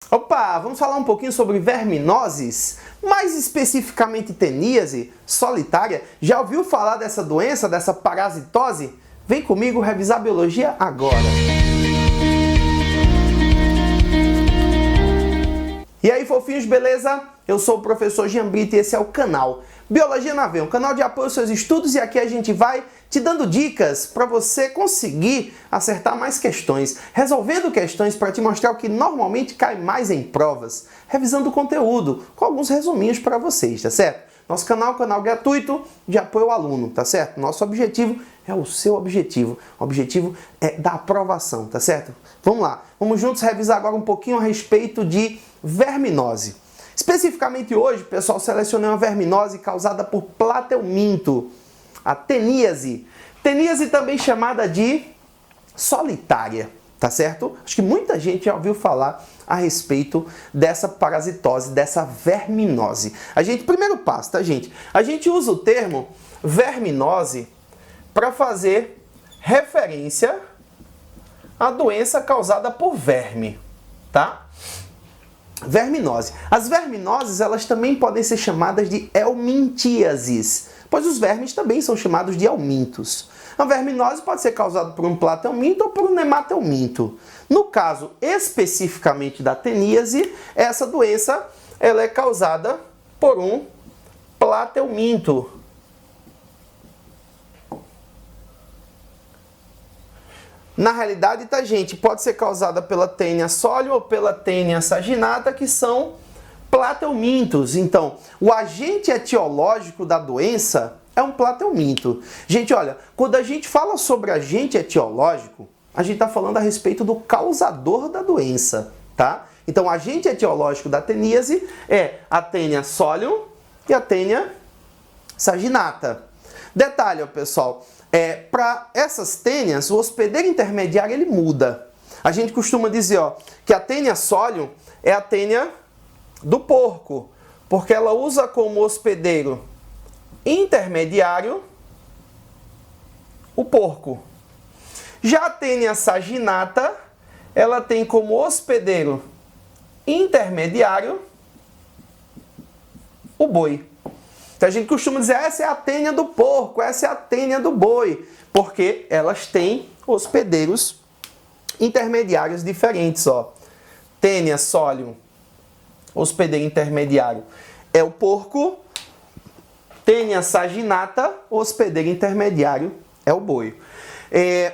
Opa, vamos falar um pouquinho sobre verminoses, mais especificamente teníase solitária. Já ouviu falar dessa doença, dessa parasitose? Vem comigo revisar biologia agora. E aí, fofinhos, beleza? Eu sou o professor Jean Brito e esse é o canal Biologia na Veia, um canal de apoio aos seus estudos, e aqui a gente vai te dando dicas para você conseguir acertar mais questões, resolvendo questões para te mostrar o que normalmente cai mais em provas, revisando o conteúdo, com alguns resuminhos para vocês, tá certo? Nosso canal é um canal gratuito de apoio ao aluno, tá certo? Nosso objetivo é o seu objetivo. O objetivo é da aprovação, tá certo? Vamos lá, vamos juntos revisar agora um pouquinho a respeito de verminose. Especificamente hoje, pessoal, selecionei uma verminose causada por plateuminto, a teníase. Teníase também chamada de solitária, tá certo? Acho que muita gente já ouviu falar a respeito dessa parasitose, dessa verminose. Primeiro passo, tá, gente? A gente usa o termo verminose para fazer referência à doença causada por verme, tá? Verminose. As verminoses, elas também podem ser chamadas de helmintíases, pois os vermes também são chamados de helmintos. A verminose pode ser causada por um plateuminto ou por um nemateuminto. No caso especificamente da teníase, essa doença ela é causada por um plateuminto. Na realidade, tá, gente, pode ser causada pela Taenia solium ou pela Taenia saginata, que são plateumintos. Então, o agente etiológico da doença é um plateuminto. Gente, olha, quando a gente fala sobre agente etiológico, a gente está falando a respeito do causador da doença, tá? Então, o agente etiológico da teníase é a Taenia solium e a Taenia saginata. Detalhe, ó, pessoal, para essas tênias, o hospedeiro intermediário ele muda. A gente costuma dizer, ó, que a Taenia solium é a tênia do porco, porque ela usa como hospedeiro intermediário o porco. Já a Taenia saginata, ela tem como hospedeiro intermediário o boi. Então a gente costuma dizer, essa é a tênia do porco, essa é a tênia do boi, porque elas têm hospedeiros intermediários diferentes, ó. Taenia solium, hospedeiro intermediário é o porco. Taenia saginata, hospedeiro intermediário é o boi.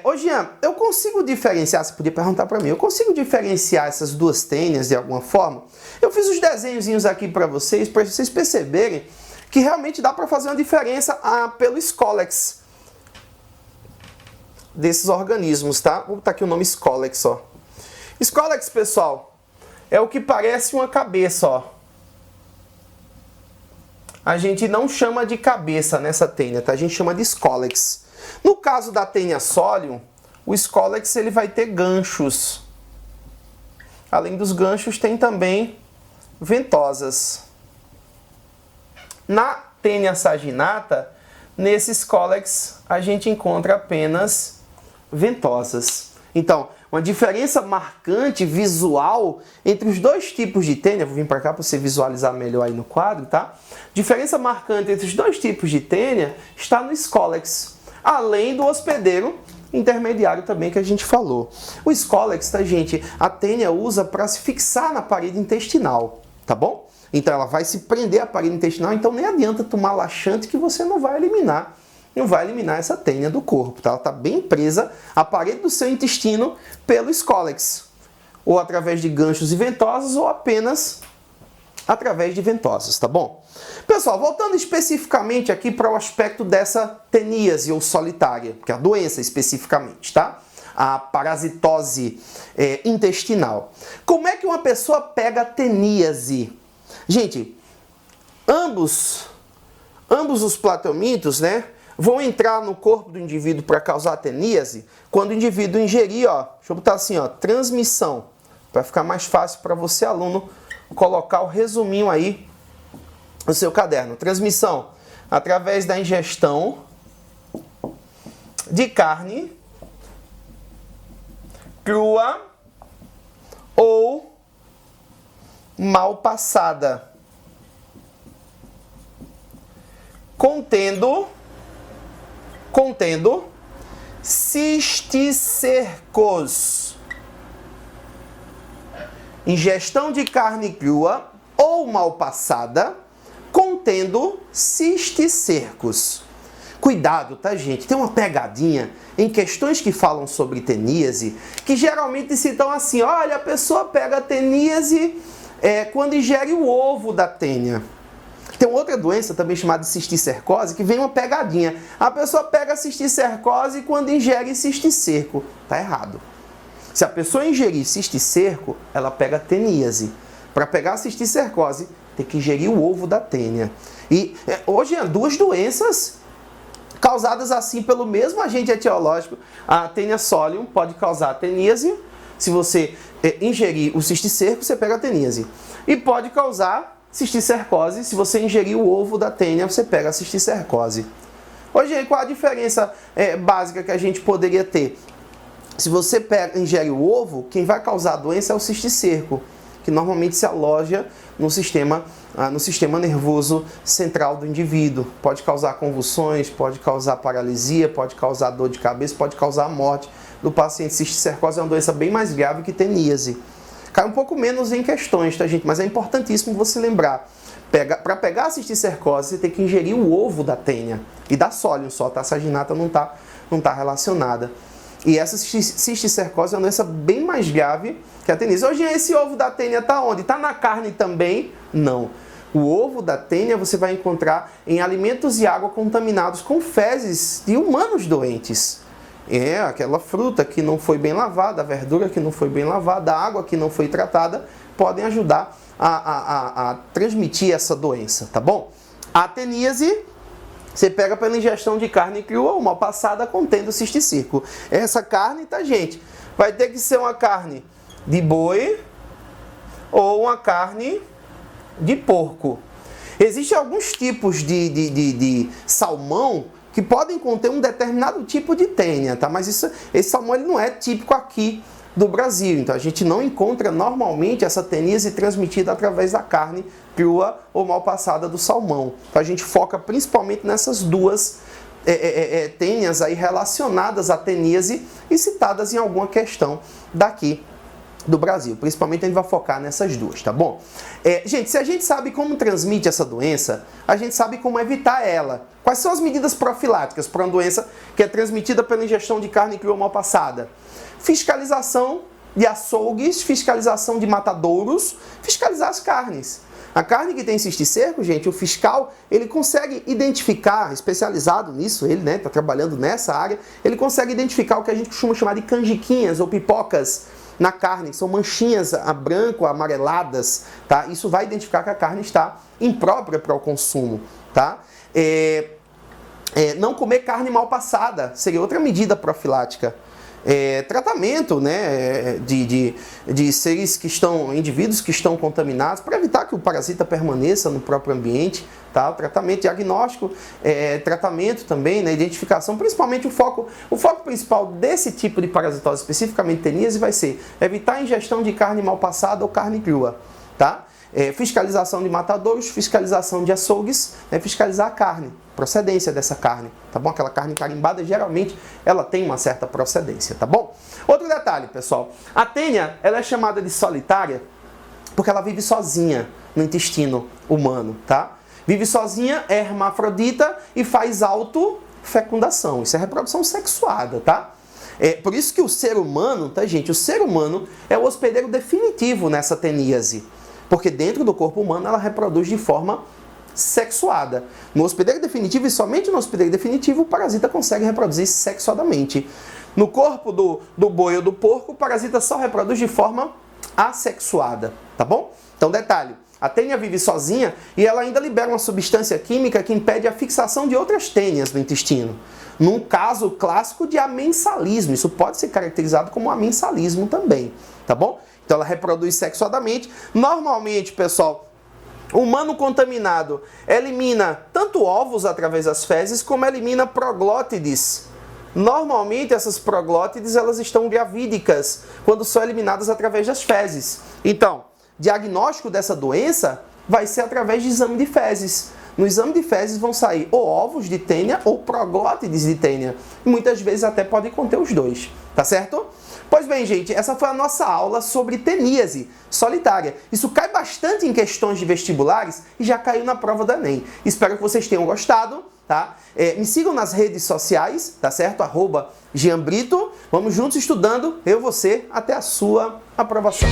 Ô Jean, eu consigo diferenciar, você podia perguntar para mim, eu consigo diferenciar essas duas tênias de alguma forma? Eu fiz os desenhozinhos aqui para vocês perceberem que realmente dá para fazer uma diferença pelo Scolex desses organismos, tá? Vou botar aqui o nome Scolex, ó. Scolex, pessoal, é o que parece uma cabeça, ó. A gente não chama de cabeça nessa tênia, tá? A gente chama de Scolex. No caso da Taenia solium, o Scolex ele vai ter ganchos. Além dos ganchos, tem também ventosas. Na Taenia saginata, nesse Scolex, a gente encontra apenas ventosas. Então, uma diferença marcante visual entre os dois tipos de tênia, vou vir para cá para você visualizar melhor aí no quadro, tá? Diferença marcante entre os dois tipos de tênia está no Scolex, além do hospedeiro intermediário também que a gente falou. O Scolex, tá, gente? A tênia usa para se fixar na parede intestinal, tá bom? Então ela vai se prender à parede intestinal, então nem adianta tomar laxante que você não vai eliminar essa tênia do corpo, tá? Ela está bem presa à parede do seu intestino pelo Scolex, ou através de ganchos e ventosas, ou apenas através de ventosas, tá bom? Pessoal, voltando especificamente aqui para o aspecto dessa teníase ou solitária, que é a doença especificamente, tá? A parasitose intestinal. Como é que uma pessoa pega a teníase? Gente, ambos os plateumintos, né, vão entrar no corpo do indivíduo para causar teníase quando o indivíduo ingerir, ó, deixa eu botar assim, ó, transmissão, para ficar mais fácil para você, aluno, colocar o resuminho aí no seu caderno. Transmissão através da ingestão de carne crua ou mal passada, contendo cisticercos. Ingestão de carne crua ou mal passada, contendo cisticercos. Cuidado, tá, gente? Tem uma pegadinha em questões que falam sobre teníase, que geralmente citam assim, olha, a pessoa pega a teníase quando ingere o ovo da tênia. Tem outra doença também chamada cisticercose, que vem uma pegadinha. A pessoa pega a cisticercose quando ingere cisticerco. Tá errado. Se a pessoa ingerir cisticerco, ela pega teníase. Para pegar a cisticercose, tem que ingerir o ovo da tênia. E hoje há duas doenças causadas assim pelo mesmo agente etiológico. A tênia solium pode causar teníase. Se você ingerir o cisticerco, você pega a teníase. E pode causar cisticercose. Se você ingerir o ovo da tênia, você pega a cisticercose. Hoje, qual a diferença básica que a gente poderia ter? Se você ingere o ovo, quem vai causar a doença é o cisticerco, que normalmente se aloja no sistema nervoso central do indivíduo. Pode causar convulsões, pode causar paralisia, pode causar dor de cabeça, pode causar a morte do paciente. Cisticercose é uma doença bem mais grave que teníase. Cai um pouco menos em questões, tá, gente? Mas é importantíssimo você lembrar. Para pegar a cisticercose, você tem que ingerir o ovo da tênia e da solium só, tá? A saginata não tá relacionada. E essa cisticercose é uma doença bem mais grave que a teníase. Hoje esse ovo da tênia está onde? Está na carne também? Não. O ovo da tênia você vai encontrar em alimentos e água contaminados com fezes de humanos doentes. É aquela fruta que não foi bem lavada, a verdura que não foi bem lavada, a água que não foi tratada, podem ajudar a transmitir essa doença, tá bom? A teníase você pega pela ingestão de carne crua ou mal passada contendo cisticerco. Essa carne, tá, gente? Vai ter que ser uma carne de boi ou uma carne de porco. Existem alguns tipos de salmão que podem conter um determinado tipo de tênia, tá? Mas esse salmão ele não é típico aqui do Brasil. Então a gente não encontra normalmente essa teníase transmitida através da carne crua ou mal passada do salmão. Então a gente foca principalmente nessas duas tênias aí relacionadas à teníase e citadas em alguma questão daqui do Brasil. Principalmente a gente vai focar nessas duas, tá bom? Gente, se a gente sabe como transmite essa doença, a gente sabe como evitar ela. Quais são as medidas profiláticas para uma doença que é transmitida pela ingestão de carne crua ou mal passada? Fiscalização de açougues, fiscalização de matadouros, fiscalizar as carnes. A carne que tem cisticerco, gente, o fiscal, ele consegue identificar, especializado nisso, ele, né, tá trabalhando nessa área, ele consegue identificar o que a gente costuma chamar de canjiquinhas ou pipocas na carne, que são manchinhas branco, amareladas, tá? Isso vai identificar que a carne está imprópria para o consumo, tá? Não comer carne mal passada seria outra medida profilática. Tratamento, né, de seres que indivíduos que estão contaminados, para evitar que o parasita permaneça no próprio ambiente, tá? O tratamento diagnóstico, tratamento também, né, identificação, principalmente o foco principal desse tipo de parasitose, especificamente teníase, vai ser evitar a ingestão de carne mal passada ou carne crua, tá? Fiscalização de matadouros, fiscalização de açougues, fiscalizar a carne, procedência dessa carne, tá bom? Aquela carne carimbada, geralmente, ela tem uma certa procedência, tá bom? Outro detalhe, pessoal, a tênia, ela é chamada de solitária porque ela vive sozinha no intestino humano, tá? Vive sozinha, é hermafrodita e faz autofecundação, isso é reprodução sexuada, tá? Por isso que o ser humano, tá, gente? O ser humano é o hospedeiro definitivo nessa teníase. Porque dentro do corpo humano ela reproduz de forma sexuada. No hospedeiro definitivo e somente no hospedeiro definitivo o parasita consegue reproduzir sexuadamente. No corpo do boi ou do porco o parasita só reproduz de forma assexuada, tá bom? Então detalhe, a tênia vive sozinha e ela ainda libera uma substância química que impede a fixação de outras tênias no intestino. Num caso clássico de amensalismo, isso pode ser caracterizado como amensalismo também, tá bom? Então ela reproduz sexuadamente. Normalmente, pessoal, o humano contaminado elimina tanto ovos através das fezes, como elimina proglótides. Normalmente essas proglótides elas estão gravídicas quando são eliminadas através das fezes. Então, diagnóstico dessa doença vai ser através de exame de fezes. No exame de fezes vão sair ou ovos de tênia ou proglótides de tênia. E muitas vezes até podem conter os dois, tá certo? Pois bem, gente, essa foi a nossa aula sobre teníase solitária. Isso cai bastante em questões de vestibulares e já caiu na prova do Enem. Espero que vocês tenham gostado, tá? Me sigam nas redes sociais, tá certo? @Jean Brito. Vamos juntos estudando, eu e você, até a sua aprovação.